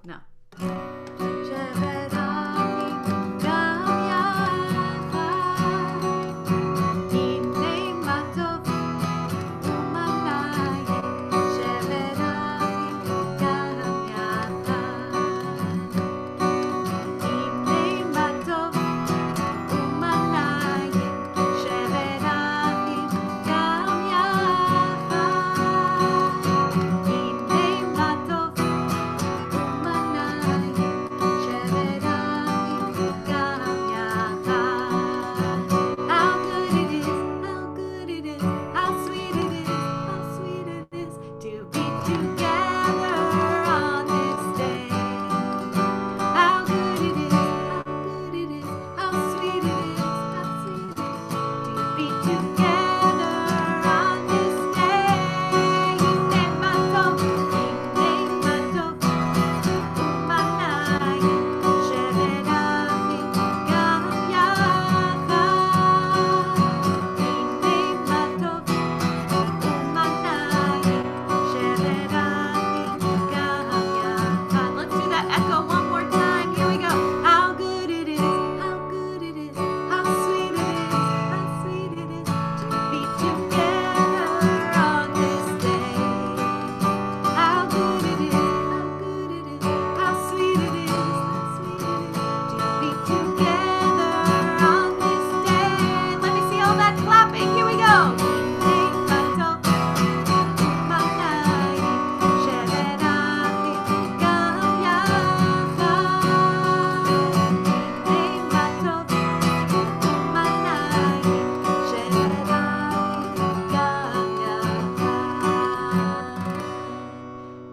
No.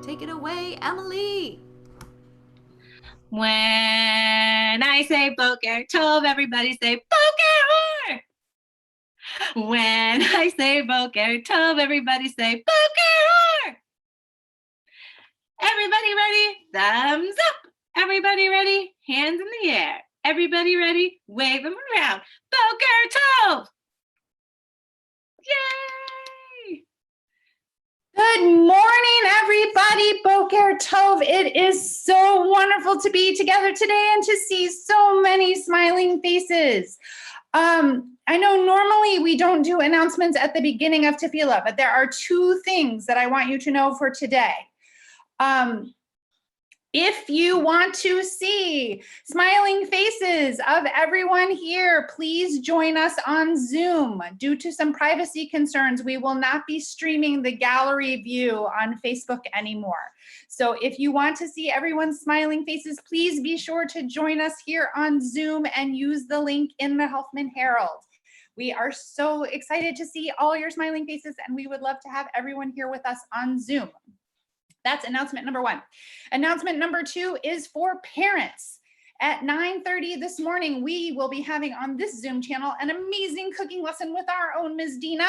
Take it away, Emily. When I say Boker Tov, everybody say Boker Or. When I say Boker Tov, everybody say Boker Or. Everybody ready? Thumbs up. Everybody ready? Hands in the air. Everybody ready? Wave them around. Boker Tov. Yay! Good morning, everybody. Boker Tov. It is so wonderful to be together today and to see so many smiling faces. I know normally we don't do announcements at the beginning of Tefillah, but there are two things that I want you to know for today. If you want to see smiling faces of everyone here, please join us on Zoom. Due to some privacy concerns, we will not be streaming the gallery view on Facebook anymore. So if you want to see everyone's smiling faces, please be sure to join us here on Zoom and use the link in the Hoffman Herald. We are so excited to see all your smiling faces, and we would love to have everyone here with us on Zoom. That's announcement number one. Announcement number two is for parents. At 9:30 this morning, we will be having on this Zoom channel an amazing cooking lesson with our own Ms. Dina.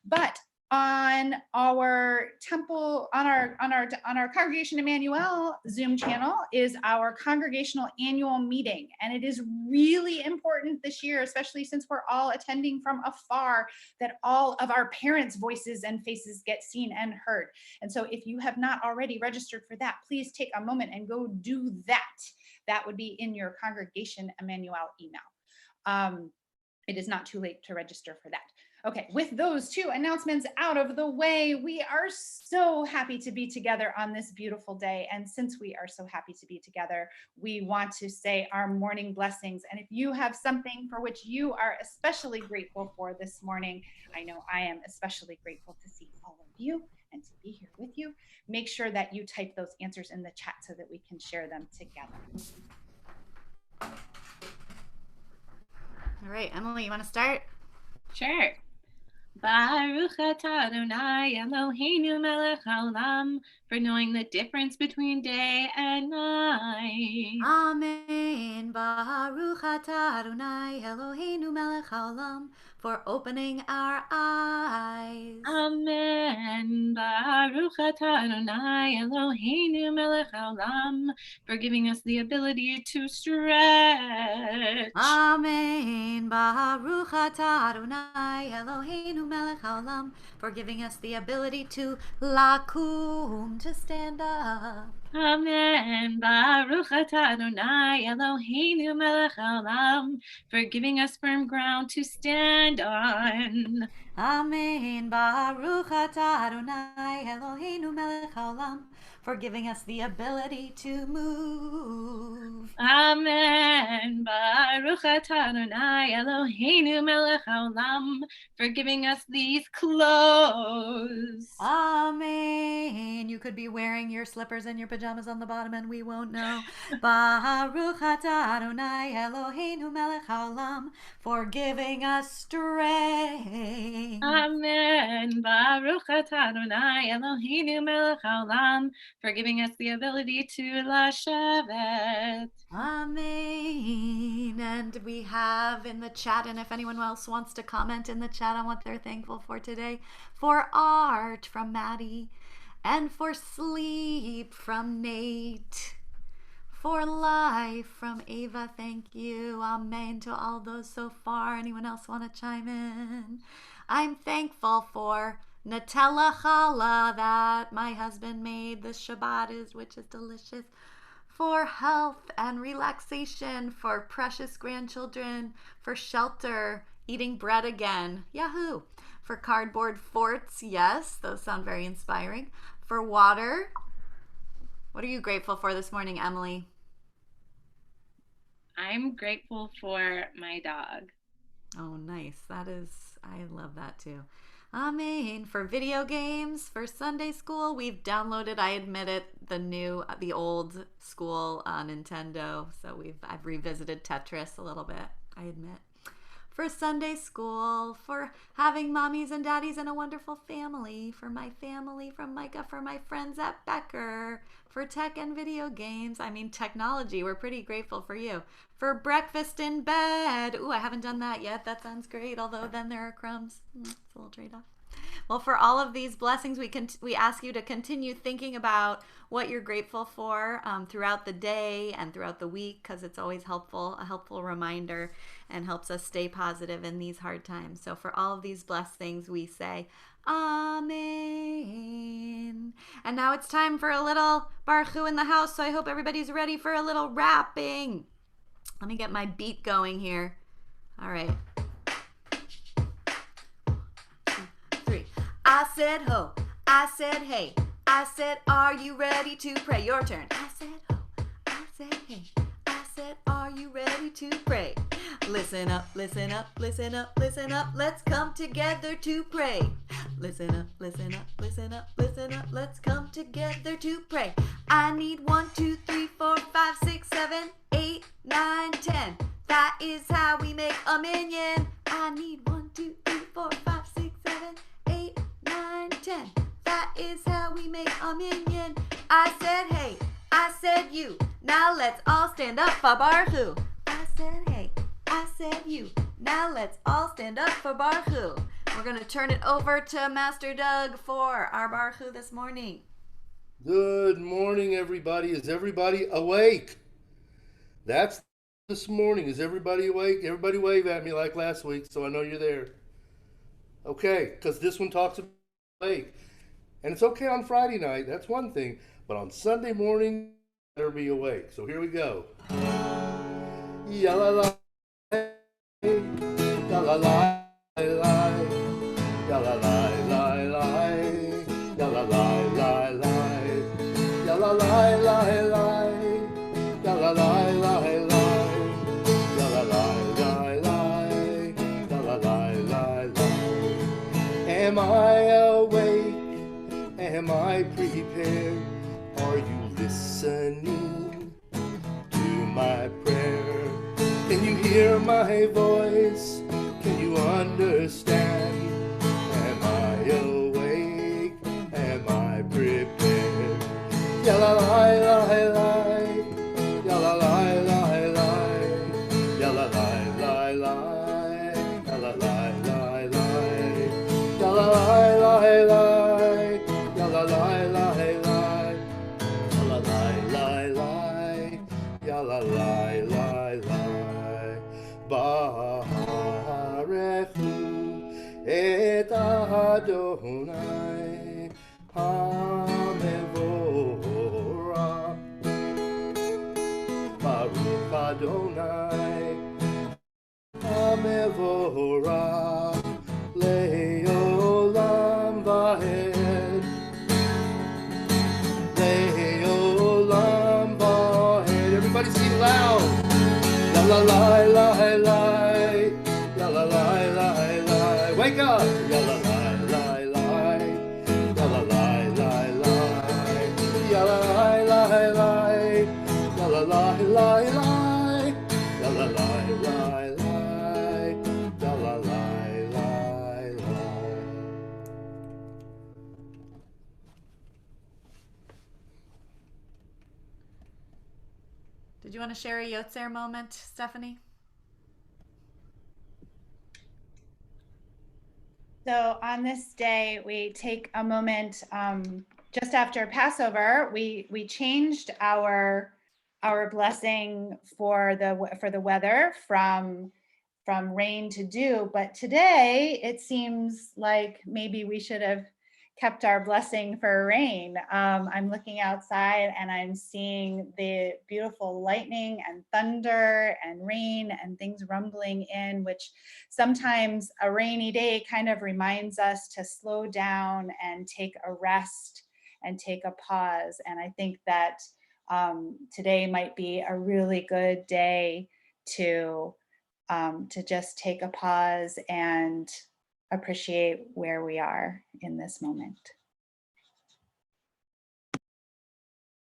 But on our temple, on our Congregation Emanu Zoom channel is our congregational annual meeting. And it is really important this year, especially since we're all attending from afar, that all of our parents' voices and faces get seen and heard. And so if you have not already registered for that, please take a moment and go do that. That would be in your Congregation Emanu email. It is not too late to register for that. Okay, with those two announcements out of the way, we are so happy to be together on this beautiful day. And since we are so happy to be together, we want to say our morning blessings. And if you have something for which you are especially grateful for this morning, I know I am especially grateful to see all of you and to be here with you. Make sure that you type those answers in the chat so that we can share them together. All right, Emily, you want to start? Sure. Baruch atah Adonai Eloheinu melech haolam, for knowing the difference between day and night. Amen. Baruch atah Adonai Eloheinu melech haolam, for opening our eyes. Amen. Baruch atah Adonai Eloheinu melech haolam, for giving us the ability to stretch. Amen. Baruch atah Adonai Eloheinu melech haolam, for giving us the ability to lakum, to stand up. Amen. Baruch atah Adonai Eloheinu melech haolam, for giving us firm ground to stand on. Amen. Baruch atah Adonai Eloheinu melech haolam, for giving us the ability to move. Amen. Baruch atah Adonai Eloheinu melech haolam, for giving us these clothes. Amen. You could be wearing your slippers and your pajamas on the bottom and we won't know. Baruch atah Adonai Eloheinu melech haolam, for giving us strength. Amen. Baruch atah Adonai Eloheinu melech haolam, for giving us the ability to lashevet. Amen. And we have in the chat, and if anyone else wants to comment in the chat on what they're thankful for today, for art from Maddie, and for sleep from Nate, for life from Ava. Thank you. Amen to all those so far. Anyone else want to chime in? I'm thankful for Nutella challah that my husband made this Shabbat, which is delicious. For health and relaxation, for precious grandchildren, for shelter, eating bread again, yahoo! For cardboard forts, yes, those sound very inspiring. For water, what are you grateful for this morning, Emily? I'm grateful for my dog. Oh, nice. That is, I love that too. Amen. For video games, for Sunday school, we've downloaded, I admit it, the old school Nintendo. So I've revisited Tetris a little bit, I admit. For Sunday school, for having mommies and daddies and a wonderful family, for my family from Micah, for my friends at Becker, for tech and video games. I mean, technology, we're pretty grateful for you. For breakfast in bed. Ooh, I haven't done that yet. That sounds great, although then there are crumbs. It's a little trade-off. Well, for all of these blessings, we ask you to continue thinking about what you're grateful for throughout the day and throughout the week, because it's always a helpful reminder, and helps us stay positive in these hard times. So for all of these blessed things, we say, Amen. And now it's time for a little Baruch Hu in the house, so I hope everybody's ready for a little rapping. Let me get my beat going here. All right. 2, 3. I said ho, I said hey, I said are you ready to pray? Your turn. I said ho, I said hey, I said are you ready to pray? Listen up, listen up, listen up, listen up, let's come together to pray. Listen up, listen up, listen up, listen up, let's come together to pray. I need 1, 2, 3, 4, 5, 6, 7, 8, 9, 10. That is how we make a minion. I need 1, 2, 3, 4, 5, 6, 7, 8, 9, 10. That is how we make a minion. I said hey, I said you. Now let's all stand up for Baruch Hu. I said hey, I said you. Now let's all stand up for Baruch Hu. We're going to turn it over to Master Doug for our Baruch Hu this morning. Good morning, everybody. Is everybody awake? That's this morning. Is everybody awake? Everybody wave at me like last week so I know you're there. Okay, because this one talks about awake. And it's okay on Friday night. That's one thing. But on Sunday morning, you better be awake. So here we go. Ya-la-la. Ya-la-la. Am I awake? Am I prepared? Are you listening to my prayer? Can you hear my voice? Can you understand? Am I awake? Am I prepared? Ya la la la la, ya la la la la, ya la la la la, ya la la la la, ya la la la la, ya la la la la, ya la la la la, ya la la la la. Barechu et Adonai HaMevorach Adonai Amevorach Leolam Vahed Leolam Vahed. Everybody sing loud. La la la la la la la la la la. Wake up. La la la la la la la la la la. La la la la la la la la la la. La la la la la la la la la. Did you want to share a Yotzer moment, Stephanie? So on this day, we take a moment just after Passover. We changed our blessing for the weather from rain to dew, but today it seems like maybe we should have kept our blessing for rain. I'm looking outside and I'm seeing the beautiful lightning and thunder and rain and things rumbling in, which sometimes a rainy day kind of reminds us to slow down and take a rest and take a pause. And I think that today might be a really good day to just take a pause and appreciate where we are in this moment.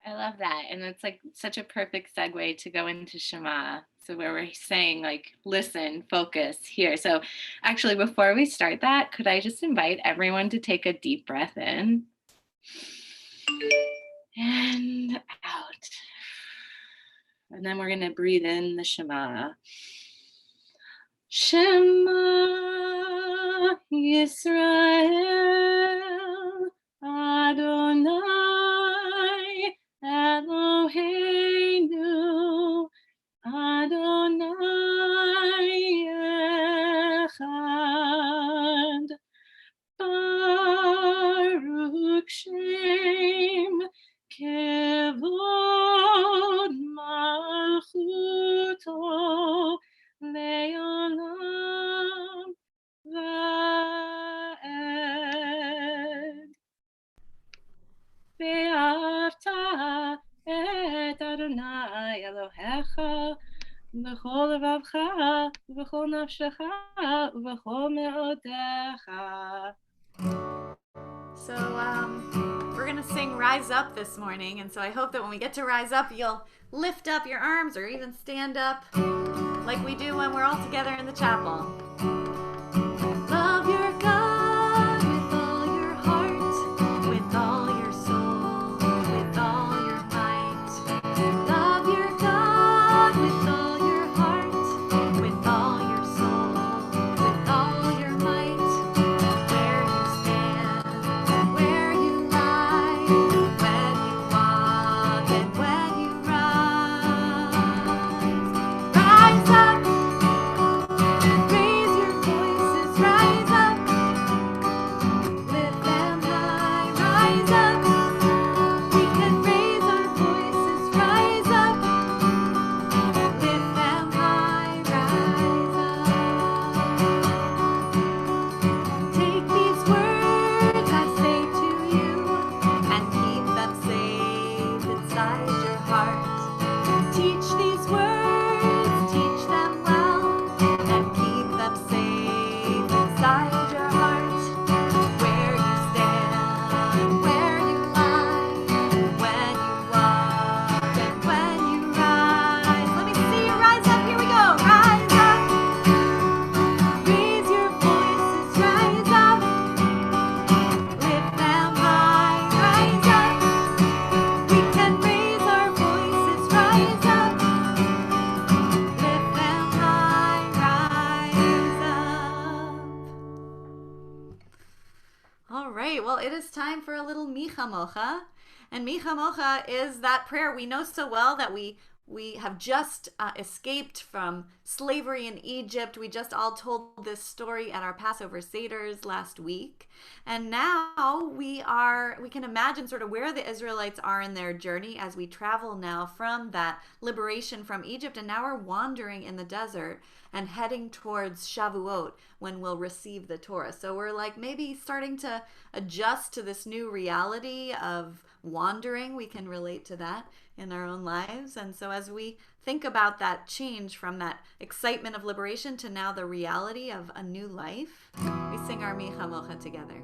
I love that. And it's like such a perfect segue to go into Shema. So where we're saying like, listen, focus here. So actually, before we start that, could I just invite everyone to take a deep breath in and out. And then we're going to breathe in the Shema. Shema Yisrael Adonai Eloheinu Adonai Echad Baruch Shem Kevod Malchuto Leolam Vaed Ve'afta et Adonai Elohecha V'chol levavcha v'chol nafshecha v'chol me'odecha. So we're going to sing Rise Up this morning, and so I hope that when we get to Rise Up, you'll lift up your arms or even stand up like we do when we're all together in the chapel. Love your God with all your heart, with all your soul, with all your might. Love your God with all your heart, with all your soul, with all your might. Where you stand, where you lie, when you walk and when you rise. Rise up, raise your voices, rise up, lift them high, rise up. We can raise our voices, rise up, lift them high, rise up. Take these words I say to you and keep them safe inside your heart. Teach these words, teach them well, and keep them safe inside your heart. Where you stand, where you lie, when you walk and when you rise. Let me see you rise up. Here we go. Rise up. Raise your voices. Rise up. Lift them high. Rise up. We can raise our voices. Rise up. Lift them high. Rise up. All right. Well, it is time for a little Micha Mocha. And Micha Mocha is that prayer we know so well that we We have just escaped from slavery in Egypt. We just all told this story at our Passover Seders last week. And now we can imagine sort of where the Israelites are in their journey as we travel now from that liberation from Egypt. And now we're wandering in the desert and heading towards Shavuot, when we'll receive the Torah. So we're like maybe starting to adjust to this new reality of wandering. We can relate to that in our own lives. And so as we think about that change from that excitement of liberation to now the reality of a new life, we sing our Mi Chamocha together.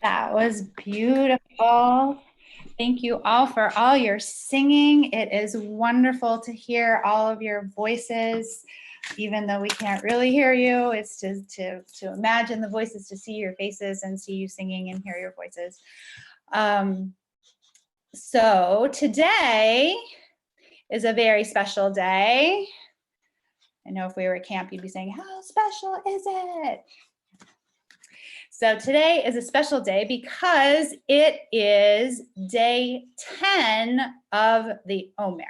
That was beautiful. Thank you all for all your singing. It is wonderful to hear all of your voices, even though we can't really hear you. It's to imagine the voices, to see your faces and see you singing and hear your voices. So today is a very special day. I know if we were at camp, you'd be saying, how special is it? So today is a special day because it is day 10 of the Omer.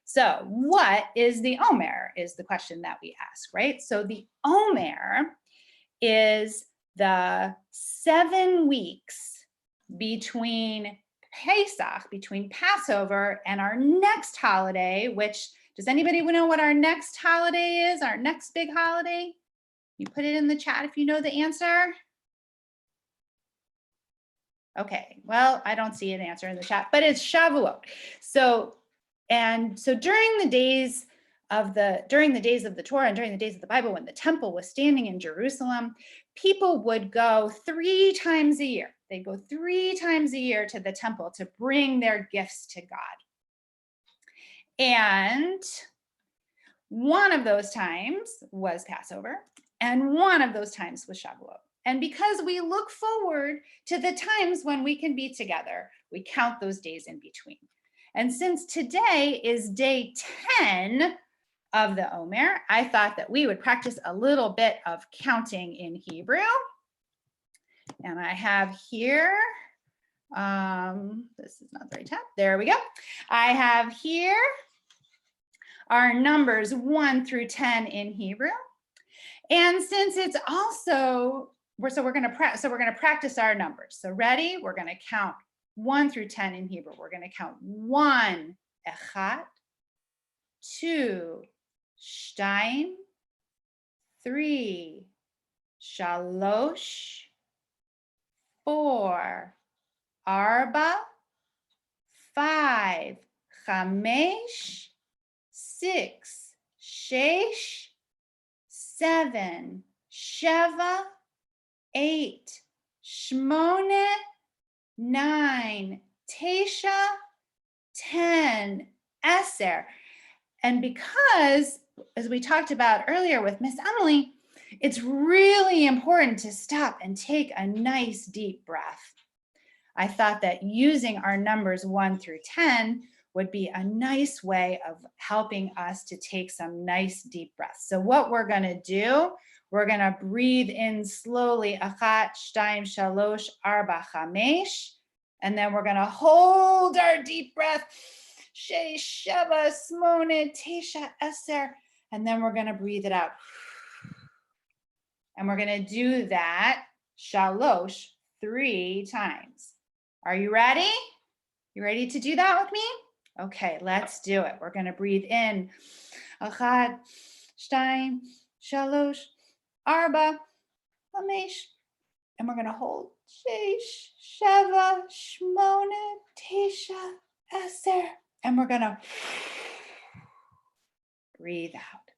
So what is the Omer is the question that we ask, right? So the Omer is the 7 weeks between Pesach, between Passover and our next holiday, which, does anybody know what our next holiday is? Our next big holiday? You put it in the chat if you know the answer. Okay, well, I don't see an answer in the chat, but it's Shavuot. So during the days of the Torah and during the days of the Bible, when the temple was standing in Jerusalem, people would go 3 times a year. They'd go 3 times a year to the temple to bring their gifts to God. And one of those times was Passover, and one of those times was Shavuot. And because we look forward to the times when we can be together, we count those days in between. And since today is day 10 of the Omer, I thought that we would practice a little bit of counting in Hebrew. And I have here This is not the right tab. There we go. I have here our numbers 1 through 10 in Hebrew. And since it's also, we're going to practice our numbers. So ready? We're going to count 1 through 10 in Hebrew. We're going to count 1, echad, 2, shtayim, 3, shalosh, 4, arba, 5, chamesh, 6, shesh, 7, sheva, 8, shmone, 9, tesha, 10, eser. And because, as we talked about earlier with Miss Emily, it's really important to stop and take a nice deep breath. I thought that using our numbers 1 through 10 would be a nice way of helping us to take some nice deep breaths. So what we're going to do, we're going to breathe in slowly, achat, shtayim, shalosh, arba, chamesh, and then we're going to hold our deep breath, shesh, sheva, smone, tesha, eser, and then we're going to breathe it out. And we're going to do that, shalosh, 3 times. Are you ready? You ready to do that with me? Okay, let's do it. We're going to breathe in. Achad, shtayim, shalosh, arba, chamesh. And we're going to hold. Shesh, sheva, shmone, tesha, eser. And we're going to breathe out.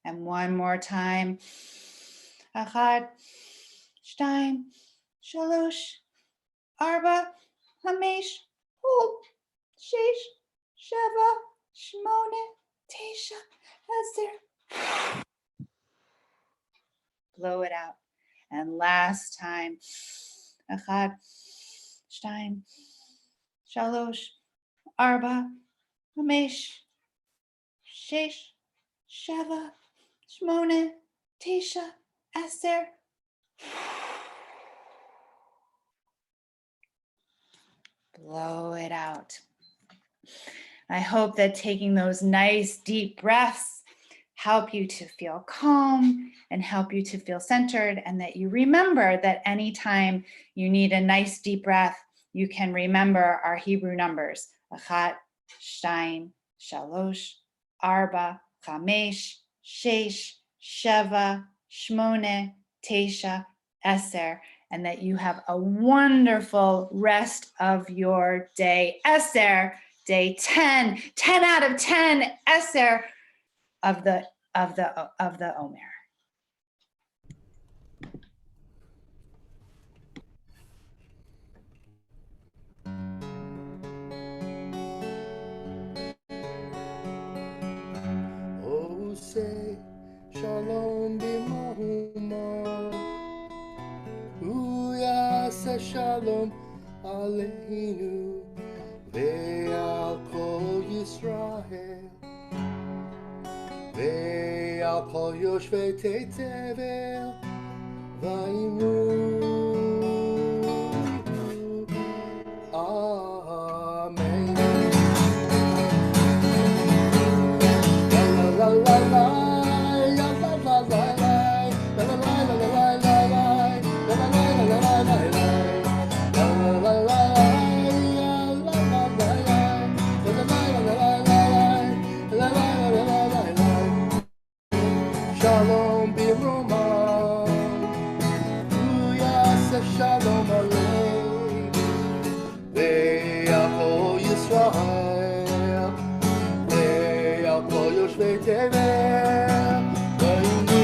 And one more time. Achad, shtayim, shalosh, arba, chamesh, hold, shesh, sheva, shmone, tesha, eser. Blow it out. And last time. Achad, shtayim, shalosh, arba, chamesh, shesh, sheva, shmone, tesha, eser. Blow it out. I hope that taking those nice deep breaths help you to feel calm and help you to feel centered, and that you remember that anytime you need a nice deep breath, you can remember our Hebrew numbers. Achat, shtayim, shalosh, arba, chamesh, shesh, sheva, shmone, tesha, eser, and that you have a wonderful rest of your day. Eser, day 10, 10 out of 10, Eser of the Omer. Oh, say shalom b'mahuma. Yaseh shalom aleinu ve'al kol Yisrael ve'al kol yoshvei tevel va'imru. Amen. La la la la, la la la la, la la la la la la. Shalom b'roma, Yaseh shalom aleinu, ve'al kol Yisrael, ve'al kol yoshvei tevel, va'imru.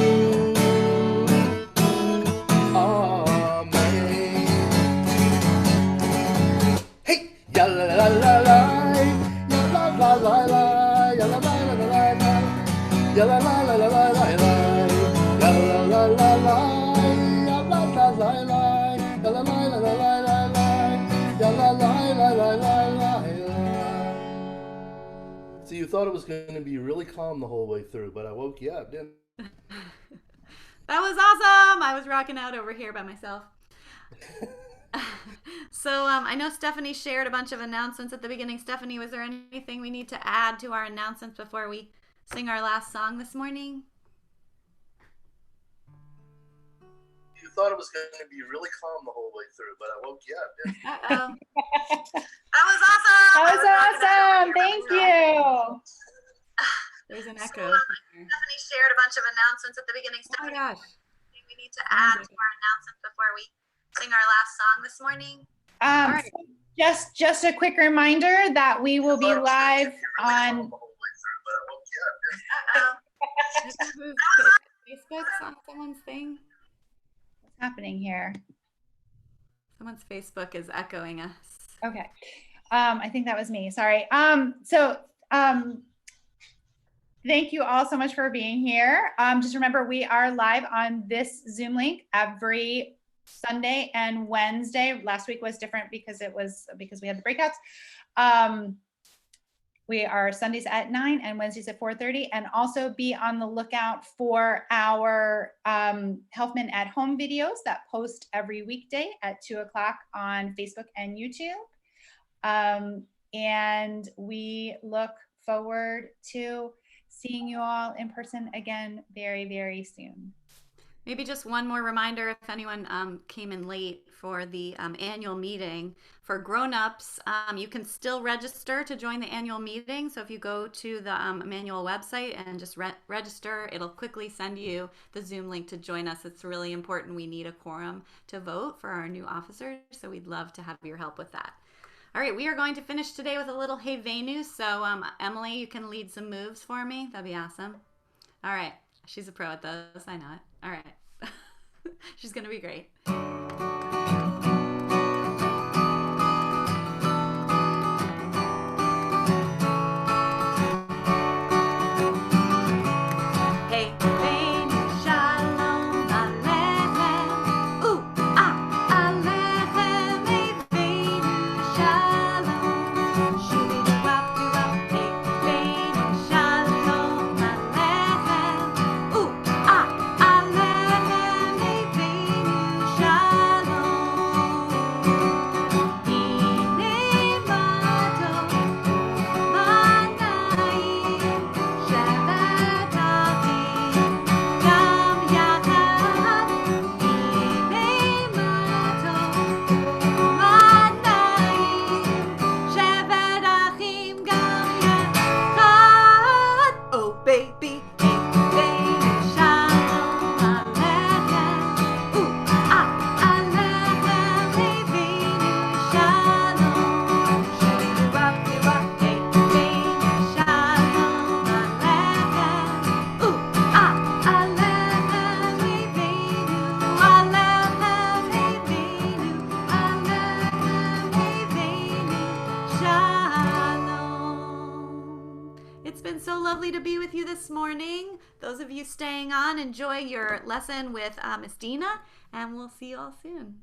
Amen. Hey, ya la la la la, ya la la la la, ya la la la la la, ya la la la la la la, ya la la la la, ya la la la la, ya la la la la la, ya la la la la la. So you thought it was going to be really calm the whole way through, but I woke you up, didn't I? That was awesome. I was rocking out over here by myself. So I know Stephanie shared a bunch of announcements at the beginning. Stephanie, was there anything we need to add to our announcements before we sing our last song this morning? You thought it was going to be really calm the whole way through, but I woke you up. Uh-oh. That was awesome. That was awesome. Thank you. There's an echo. Stephanie shared a bunch of announcements at the beginning. Oh my Stephanie, gosh. anything we need to add to our announcements before we sing our last song this morning? All right. Just a quick reminder that we will be live on. Facebook's on someone's thing. What's happening here? Someone's Facebook is echoing us. Okay. I think that was me. Sorry. Thank you all so much for being here. Just remember, we are live on this Zoom link every Sunday and Wednesday. Last week was different because we had the breakouts. We are Sundays at 9 and Wednesdays at 4:30, and also be on the lookout for our Helfman at Home videos that post every weekday at 2 o'clock on Facebook and YouTube. And we look forward to seeing you all in person again very, very soon. Maybe just one more reminder, if anyone came in late for the annual meeting. For grown-ups, you can still register to join the annual meeting. So if you go to the Emanu website and just register, it'll quickly send you the Zoom link to join us. It's really important. We need a quorum to vote for our new officers, so we'd love to have your help with that. All right, we are going to finish today with a little Hey Venu. So Emily, you can lead some moves for me. That'd be awesome. All right. She's a pro at those. I know it. All right. She's going to be great. Hey, Venu, shalom, alechem. Ooh, alechem. Hey, Venu, shalom. Shoo-dee-doo-wop-doo-wop. Hey, Venu, shalom, alechem. Ooh, alechem. Hey, Venu, shalom. Hine matov manayim shevet achim gam yachad. Hine matov manayim shevet achim gam yachad. Oh baby, hey baby, shalom alechem. Ooh, alechem, hey baby, shalom. Shoo-dee-doo-wop-doo-wop, hey baby, shalom alechem. Ooh, alechem, hey baby, alechem, hey baby, alechem, hey baby, shalom. It's been so lovely to be with you this morning. Those of you staying on, enjoy your lesson with Miss Dina, and we'll see you all soon.